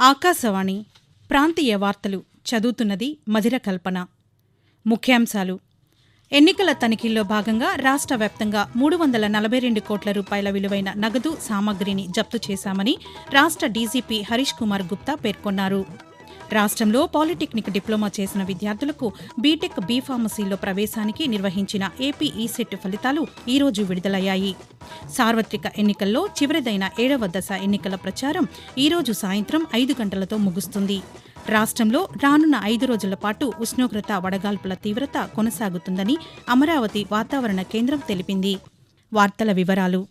ఆకాశవాణి ప్రాంతీయ వార్తలు చదువుతున్నది మధిర కల్పన. ముఖ్యాంశాలు: ఎన్నికల తనిఖీల్లో భాగంగా రాష్ట్ర వ్యాప్తంగా 342 కోట్ల రూపాయల విలువైన నగదు సామగ్రిని జప్తు చేశామని రాష్ట్ర డీజీపీ హరీష్ కుమార్ గుప్తా పేర్కొన్నారు. రాష్ట్రంలో పాలిటెక్నిక్ డిప్లొమా చేసిన విద్యార్థులకు బీటెక్ బీఫార్మసీలో ప్రవేశానికి నిర్వహించిన ఏపీ ఈసెట్ ఫలితాలు ఈరోజు విడుదలయ్యాయి. సార్వత్రిక ఎన్నికల్లో చివరిదైన 7వ దశ ఎన్నికల ప్రచారం ఈరోజు సాయంత్రం 5 గంటలతో ముగుస్తుంది. రాష్ట్రంలో రానున్న 5 రోజుల పాటు ఉష్ణోగ్రత వడగాల్పుల తీవ్రత కొనసాగుతుందని అమరావతి వాతావరణ కేంద్రం తెలిపింది. వార్తల వివరాలు: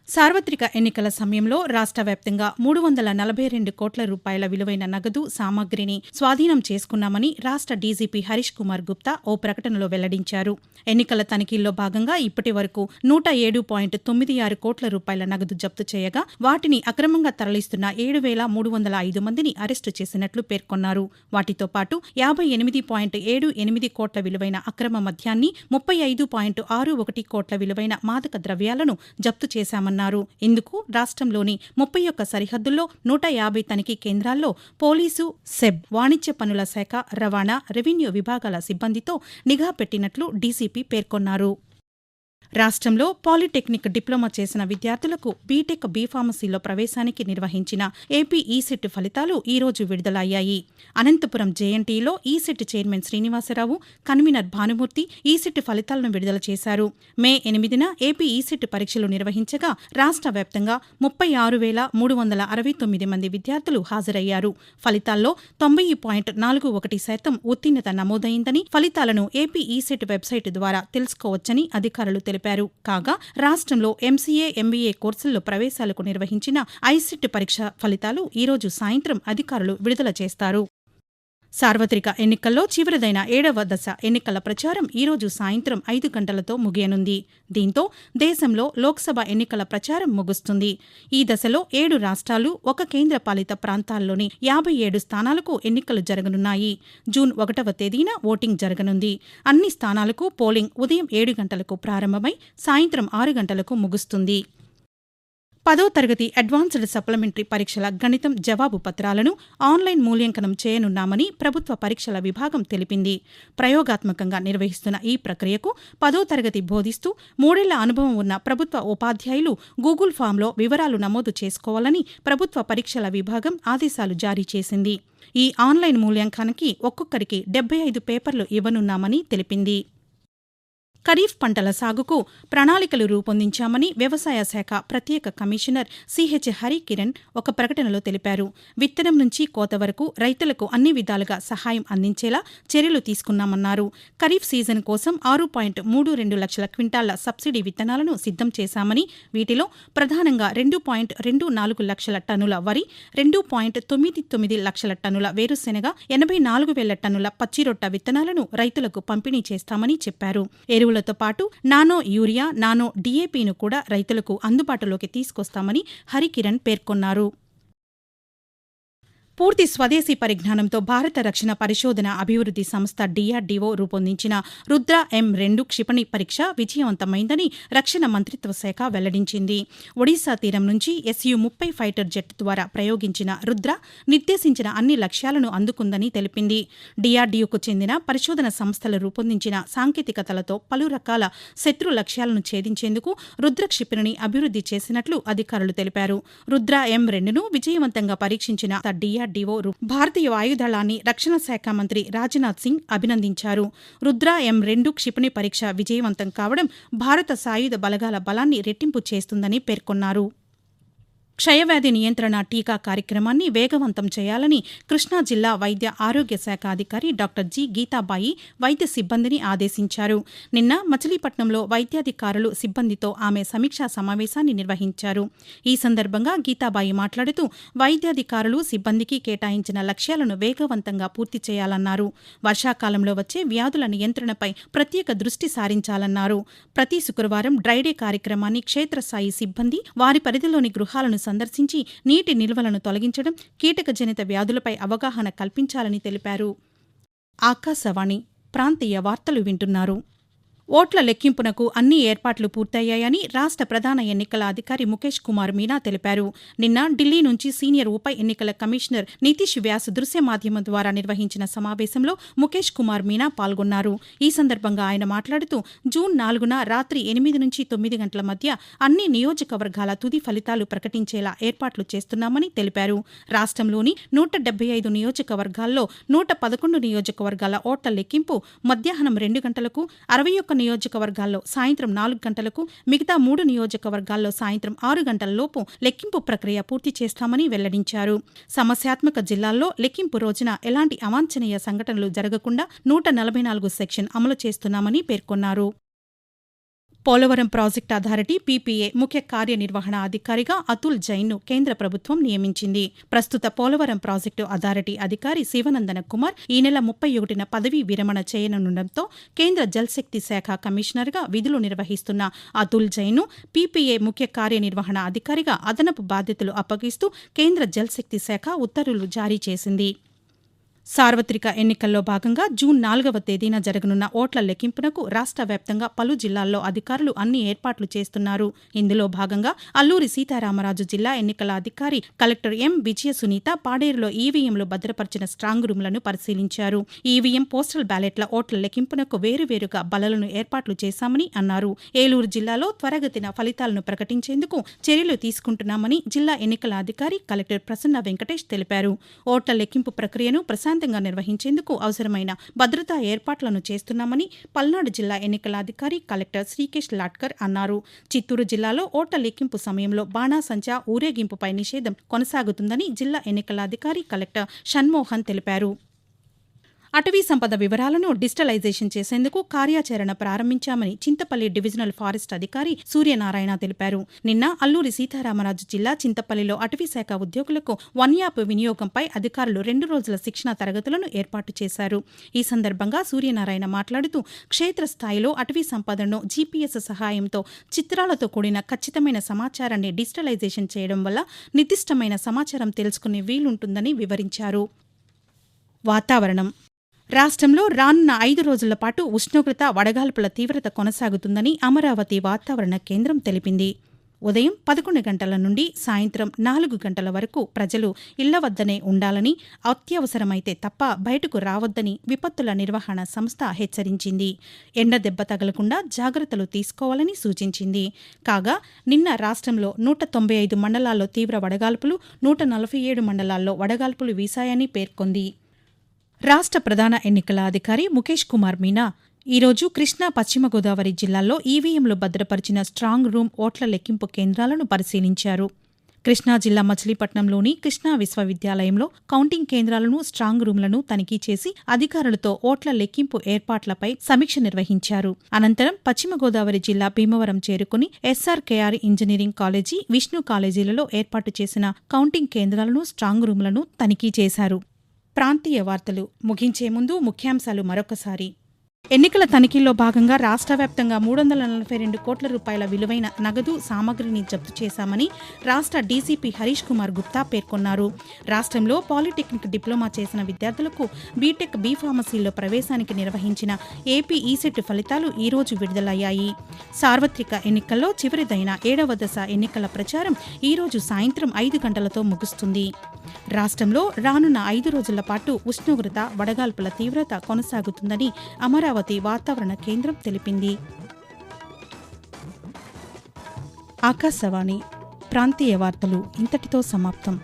సార్వత్రిక ఎన్నికల సమయంలో రాష్ట్ర వ్యాప్తంగా 342 కోట్ల రూపాయల విలువైన నగదు సామగ్రిని స్వాధీనం చేసుకున్నామని రాష్ట్ర డీజీపీ హరీష్ కుమార్ గుప్తా ఓ ప్రకటనలో వెల్లడించారు. ఎన్నికల తనిఖీల్లో భాగంగా ఇప్పటి వరకు 107.96 కోట్ల రూపాయల నగదు జప్తు చేయగా వాటిని అక్రమంగా తరలిస్తున్న 7,305 మందిని అరెస్టు చేసినట్లు పేర్కొన్నారు. వాటితో పాటు 58.78 కోట్ల విలువైన అక్రమ మద్యాన్ని, 35.61 కోట్ల విలువైన మాదక ద్రవ్యాలను జప్తు చేశామన్నారు. ఇందుకు రాష్ట్రంలోని 31 సరిహద్దుల్లో 150 తనిఖీ కేంద్రాల్లో పోలీసు, సెబ్, వాణిజ్య పన్నుల శాఖ, రవాణా, రెవెన్యూ విభాగాల సిబ్బందితో నిఘా పెట్టినట్లు డీసీపీ పేర్కొన్నారు. రాష్ట్రంలో పాలిటెక్నిక్ డిప్లొమా చేసిన విద్యార్థులకు బీటెక్ బీఫార్మసీలో ప్రవేశానికి నిర్వహించిన ఏపీ ఈసెట్ ఫలితాలు ఈరోజు విడుదలయ్యాయి. అనంతపురం జేఎన్టీలో ECET chairman Srinivasarao, convener Bhanumurthy ECET ఫలితాలను విడుదల చేశారు. మే 8న ఏపీ ఈసెట్ పరీక్షలు నిర్వహించగా రాష్ట్ర వ్యాప్తంగా 36,369 మంది విద్యార్థులు హాజరయ్యారు. ఫలితాల్లో 90.41% ఉత్తీర్ణత నమోదైందని, ఫలితాలను ఏపీ ఈసెట్ వెబ్సైట్ ద్వారా తెలుసుకోవచ్చని అధికారులు తెలిపారు. కాగా రాష్ట్రంలో ఎంసీఏ, ఎంబీఏ కోర్సుల్లో ప్రవేశాలకు నిర్వహించిన ఐసెట్ పరీక్ష ఫలితాలు ఈరోజు సాయంత్రం అధికారులు విడుదల చేస్తారు. సార్వత్రిక ఎన్నికల్లో చివరిదైన 7వ దశ ఎన్నికల ప్రచారం ఈరోజు సాయంత్రం 5 గంటలతో ముగియనుంది. దీంతో దేశంలో లోక్సభ ఎన్నికల ప్రచారం ముగుస్తుంది. ఈ దశలో 7 రాష్ట్రాలు, 1 కేంద్రపాలిత ప్రాంతాల్లోని 57 స్థానాలకు ఎన్నికలు జరగనున్నాయి. జూన్ 1వ తేదీన ఓటింగ్ జరగనుంది. అన్ని స్థానాలకు పోలింగ్ ఉదయం 7 గంటలకు ప్రారంభమై సాయంత్రం 6 గంటలకు ముగుస్తుంది. 10వ తరగతి అడ్వాన్స్డ్ సప్లిమెంటరీ పరీక్షల గణితం జవాబు పత్రాలను ఆన్లైన్ మూల్యాంకనం చేయనున్నామని ప్రభుత్వ పరీక్షల విభాగం తెలిపింది. ప్రయోగాత్మకంగా నిర్వహిస్తున్న ఈ ప్రక్రియకు 10వ తరగతి బోధిస్తూ 3 ఏళ్ల అనుభవం ఉన్న ప్రభుత్వ ఉపాధ్యాయులు గూగుల్ ఫామ్లో వివరాలు నమోదు చేసుకోవాలని ప్రభుత్వ పరీక్షల విభాగం ఆదేశాలు జారీ చేసింది. ఈ ఆన్లైన్ మూల్యాంకనానికి ఒక్కొక్కరికి 75 పేపర్లు ఇవ్వనున్నామని తెలిపింది. ఖరీఫ్ పంటల సాగుకు ప్రణాళికలు రూపొందించామని వ్యవసాయ శాఖ ప్రత్యేక కమిషనర్ సిహెచ్ హరికిరణ్ ఒక ప్రకటనలో తెలిపారు. విత్తనం నుంచి కోత వరకు రైతులకు అన్ని విధాలుగా సహాయం అందించేలా చర్యలు తీసుకున్నామన్నారు. ఖరీఫ్ సీజన్ కోసం 6.32 లక్షల క్వింటాళ్ల సబ్సిడీ విత్తనాలను సిద్ధం చేశామని, వీటిలో ప్రధానంగా 2.24 లక్షల టన్నుల వరి, 2.99 లక్షల టన్నుల వేరుశెనగ, 84,000 టన్నుల పచ్చిరొట్ట విత్తనాలను రైతులకు పంపిణీ చేస్తామని చెప్పారు. ఎరువులతో పాటు నానో యూరియా, నానో డీఏపీను కూడా రైతులకు అందుబాటులోకి తీసుకొస్తామని హరికిరణ్ పేర్కొన్నారు. పూర్తి స్వదేశీ పరిజ్ఞానంతో భారత రక్షణ పరిశోధన అభివృద్ధి సంస్థ డీఆర్డీఓ రూపొందించిన రుద్ర M2 క్షిపణి పరీక్ష విజయవంతమైందని రక్షణ మంత్రిత్వ శాఖ వెల్లడించింది. ఒడిశా తీరం నుంచి SU-30 ఫైటర్ జెట్ ద్వారా ప్రయోగించిన రుద్ర నిర్దేశించిన అన్ని లక్ష్యాలను అందుకుందని తెలిపింది. డీఆర్డీఓకు చెందిన పరిశోధన సంస్థలు రూపొందించిన సాంకేతికతలతో పలు రకాల శత్రు లక్ష్యాలను ఛేదించేందుకు రుద్ర క్షిపణిని అభివృద్ధి చేసినట్లు అధికారులు తెలిపారు. రుద్ర M2ను విజయవంతంగా పరీక్షించిన డీఆర్డీఓ భారతీయ వాయుదళాన్ని రక్షణ శాఖ మంత్రి రాజ్నాథ్ సింగ్ అభినందించారు. రుద్ర M2 క్షిపణి పరీక్ష విజయవంతం కావడం భారత సాయుధ బలగాల బలాన్ని రెట్టింపు చేస్తుందని పేర్కొన్నారు. క్షయవ్యాధి నియంత్రణ టీకా కార్యక్రమాన్ని వేగవంతం చేయాలని కృష్ణా జిల్లా వైద్య ఆరోగ్య శాఖ అధికారి డాక్టర్ జి గీతాబాయి వైద్య సిబ్బందిని ఆదేశించారు. నిన్న మచిలీపట్నంలో వైద్యాధికారులు సిబ్బందితో ఆమె సమీక్షా సమావేశాన్ని నిర్వహించారు. ఈ సందర్భంగా గీతాబాయి మాట్లాడుతూ వైద్యాధికారులు సిబ్బందికి కేటాయించిన లక్ష్యాలను వేగవంతంగా పూర్తి చేయాలన్నారు. వర్షాకాలంలో వచ్చే వ్యాధుల నియంత్రణపై ప్రత్యేక దృష్టి సారించాలన్నారు. ప్రతి శుక్రవారం డ్రైడే కార్యక్రమాన్ని క్షేత్రస్థాయి సిబ్బంది వారి పరిధిలోని గృహాలను సందర్శించి నీటి నిల్వలను తొలగించడం, కీటకజనిత వ్యాధులపై అవగాహన కల్పించాలని తెలిపారు. ఆకాశవాణి ప్రాంతీయ వార్తలు వింటున్నారు. ఓట్ల లెక్కింపునకు అన్ని ఏర్పాట్లు పూర్తయ్యాయని రాష్ట్ర ప్రధాన ఎన్నికల అధికారి ముఖేష్ కుమార్ మీనా తెలిపారు. నిన్న ఢిల్లీ నుంచి సీనియర్ ఉప ఎన్నికల కమిషనర్ నితీష్ వ్యాస్ దృశ్య మాధ్యమం ద్వారా నిర్వహించిన సమావేశంలో ముఖేష్ కుమార్ మీనా పాల్గొన్నారు. ఈ సందర్భంగా ఆయన మాట్లాడుతూ జూన్ 4న రాత్రి 8 నుంచి 9 గంటల మధ్య అన్ని నియోజకవర్గాల తుది ఫలితాలు ప్రకటించేలా ఏర్పాట్లు చేస్తున్నామని తెలిపారు. రాష్ట్రంలోని 175 నియోజకవర్గాల్లో 111 నియోజకవర్గాల ఓట్ల లెక్కింపు మధ్యాహ్నం 2 గంటలకు, 61 నియోజకవర్గాల్లో సాయంత్రం 4 గంటలకు, మిగతా 3 నియోజకవర్గాల్లో సాయంత్రం 6 గంటలలోపు లెక్కింపు ప్రక్రియ పూర్తి చేస్తామని వెల్లడించారు. సమస్యాత్మక జిల్లాల్లో లెక్కింపు రోజున ఎలాంటి అవాంఛనీయ సంఘటనలు జరగకుండా 144 సెక్షన్ అమలు చేస్తున్నామని పేర్కొన్నారు. పోలవరం ప్రాజెక్టు అథారిటీ పీపీఏ ముఖ్య కార్యనిర్వహణ అధికారిగా అతుల్ జైన్ను కేంద్ర ప్రభుత్వం నియమించింది. ప్రస్తుత పోలవరం ప్రాజెక్టు అథారిటీ అధికారి శివనందన కుమార్ ఈ నెల 31న పదవీ విరమణ చేయనుండటంతో కేంద్ర జల్శక్తి శాఖ కమిషనర్గా విధులు నిర్వహిస్తున్న అతుల్ జైన్ను పీపీఏ ముఖ్య కార్యనిర్వహణ అధికారిగా అదనపు బాధ్యతలు అప్పగిస్తూ కేంద్ర జల్శక్తి శాఖ ఉత్తర్వులు జారీ చేసింది. సార్వత్రిక ఎన్నికల్లో భాగంగా జూన్ 4వ తేదీన జరగనున్న ఓట్ల లెక్కింపునకు రాష్ట్ర వ్యాప్తంగా పలు జిల్లాల్లో అధికారులు అన్ని ఏర్పాట్లు చేస్తున్నారు. ఇందులో భాగంగా అల్లూరి సీతారామరాజు జిల్లా ఎన్నికల అధికారి కలెక్టర్ ఎం విజయ సునీత పాడేరులో ఈవీఎంలు భద్రపరిచిన స్ట్రాంగ్ రూమ్లను పరిశీలించారు. ఈవీఎం, పోస్టల్ బ్యాలెట్ల ఓట్ల లెక్కింపునకు వేరువేరుగా బలలను ఏర్పాట్లు చేశామని అన్నారు. ఏలూరు జిల్లాలో త్వరగతిన ఫలితాలను ప్రకటించేందుకు చర్యలు తీసుకుంటున్నామని జిల్లా ఎన్నికల అధికారి కలెక్టర్ ప్రసన్న వెంకటేష్ తెలిపారు. ఓట్ల లెక్కింపు ప్రక్రియను ప్రశాంతంగా నిర్వహించేందుకు అవసరమైన భద్రతా ఏర్పాట్లను చేస్తున్నామని పల్నాడు జిల్లా ఎన్నికల అధికారి కలెక్టర్ శ్రీకేష్ లాట్కర్ అన్నారు. చిత్తూరు జిల్లాలో ఓట్ల లెక్కింపు సమయంలో బాణాసంచా, ఊరేగింపుపై నిషేధం కొనసాగుతుందని జిల్లా ఎన్నికల అధికారి కలెక్టర్ షణ్మోహన్ తెలిపారు. అటవీ సంపద వివరాలను డిజిటలైజేషన్ చేసేందుకు కార్యాచరణ ప్రారంభించామని చింతపల్లి డివిజనల్ ఫారెస్ట్ అధికారి సూర్యనారాయణ తెలిపారు. నిన్న అల్లూరి సీతారామరాజు జిల్లా చింతపల్లిలో అటవీశాఖ ఉద్యోగులకు వన్ యాప్ వినియోగంపై అధికారులు 2 రోజుల శిక్షణా తరగతులను ఏర్పాటు చేశారు. ఈ సందర్భంగా సూర్యనారాయణ మాట్లాడుతూ క్షేత్రస్థాయిలో అటవీ సంపదను జీపీఎస్ సహాయంతో చిత్రాలతో కూడిన ఖచ్చితమైన సమాచారాన్ని డిజిటలైజేషన్ చేయడం వల్ల నిర్దిష్టమైన సమాచారం తెలుసుకునే వీలుంటుందని వివరించారు. వాతావరణం. రాష్ట్రంలో రానున్న 5 రోజుల పాటు ఉష్ణోగ్రత, వడగాల్పుల తీవ్రత కొనసాగుతుందని అమరావతి వాతావరణ కేంద్రం తెలిపింది. ఉదయం 11 గంటల నుండి సాయంత్రం 4 గంటల వరకు ప్రజలు ఇళ్ల వద్దనే ఉండాలని, అత్యవసరమైతే తప్ప బయటకు రావద్దని విపత్తుల నిర్వహణ సంస్థ హెచ్చరించింది. ఎండ దెబ్బ తగలకుండా జాగ్రత్తలు తీసుకోవాలని సూచించింది. కాగా నిన్న రాష్ట్రంలో 195 మండలాల్లో తీవ్ర వడగాల్పులు, 147 మండలాల్లో వడగాల్పులు వీశాయని పేర్కొంది. రాష్ట్ర ప్రధాన ఎన్నికల అధికారి ముఖేష్ కుమార్ మీనా ఈరోజు కృష్ణా, పశ్చిమ గోదావరి జిల్లాల్లో ఈవీఎంలు భద్రపరిచిన స్ట్రాంగ్ రూమ్ ఓట్ల లెక్కింపు కేంద్రాలను పరిశీలించారు. కృష్ణా జిల్లా మచిలీపట్నంలోని కృష్ణా విశ్వవిద్యాలయంలో కౌంటింగ్ కేంద్రాలను, స్ట్రాంగ్ రూమ్లను తనిఖీ చేసి అధికారులతో ఓట్ల లెక్కింపు ఏర్పాట్లపై సమీక్ష నిర్వహించారు. అనంతరం పశ్చిమ గోదావరి జిల్లా భీమవరం చేరుకుని ఎస్ఆర్కేఆర్ ఇంజనీరింగ్ కాలేజీ, విష్ణు కాలేజీలలో ఏర్పాటు చేసిన కౌంటింగ్ కేంద్రాలను, స్ట్రాంగ్ రూమ్లను తనిఖీ చేశారు. ప్రాంతీయ వార్తలు ముగించే ముందు ముఖ్యాంశాలు మరొకసారి. ఎన్నికల తనిఖీల్లో భాగంగా రాష్ట్ర వ్యాప్తంగా 342 కోట్ల రూపాయల విలువైన నగదు, సామగ్రిని జప్తు చేశామని రాష్ట్ర డీసీపీ హరీష్ కుమార్ గుప్తా పేర్కొన్నారు. రాష్ట్రంలో పాలిటెక్నిక్ డిప్లొమా చేసిన విద్యార్థులకు బీటెక్, బీఫార్మసీల్లో ప్రవేశానికి నిర్వహించిన ఏపీ ఈసెట్ ఫలితాలు ఈ రోజు విడుదలయ్యాయి. సార్వత్రిక ఎన్నికల్లో చివరిదైన 7వ దశ ఎన్నికల ప్రచారం ఈ రోజు సాయంత్రం 5 గంటలతో ముగుస్తుంది. రాష్ట్రంలో రానున్న 5 రోజుల పాటు ఉష్ణోగ్రత, వడగాల్పుల తీవ్రత కొనసాగుతుందని అమరావతి వాతావరణ కేంద్రం తెలిపింది. ఆకాశవాణి ప్రాంతీయ వార్తలు ఇంతటితో సమాప్తం.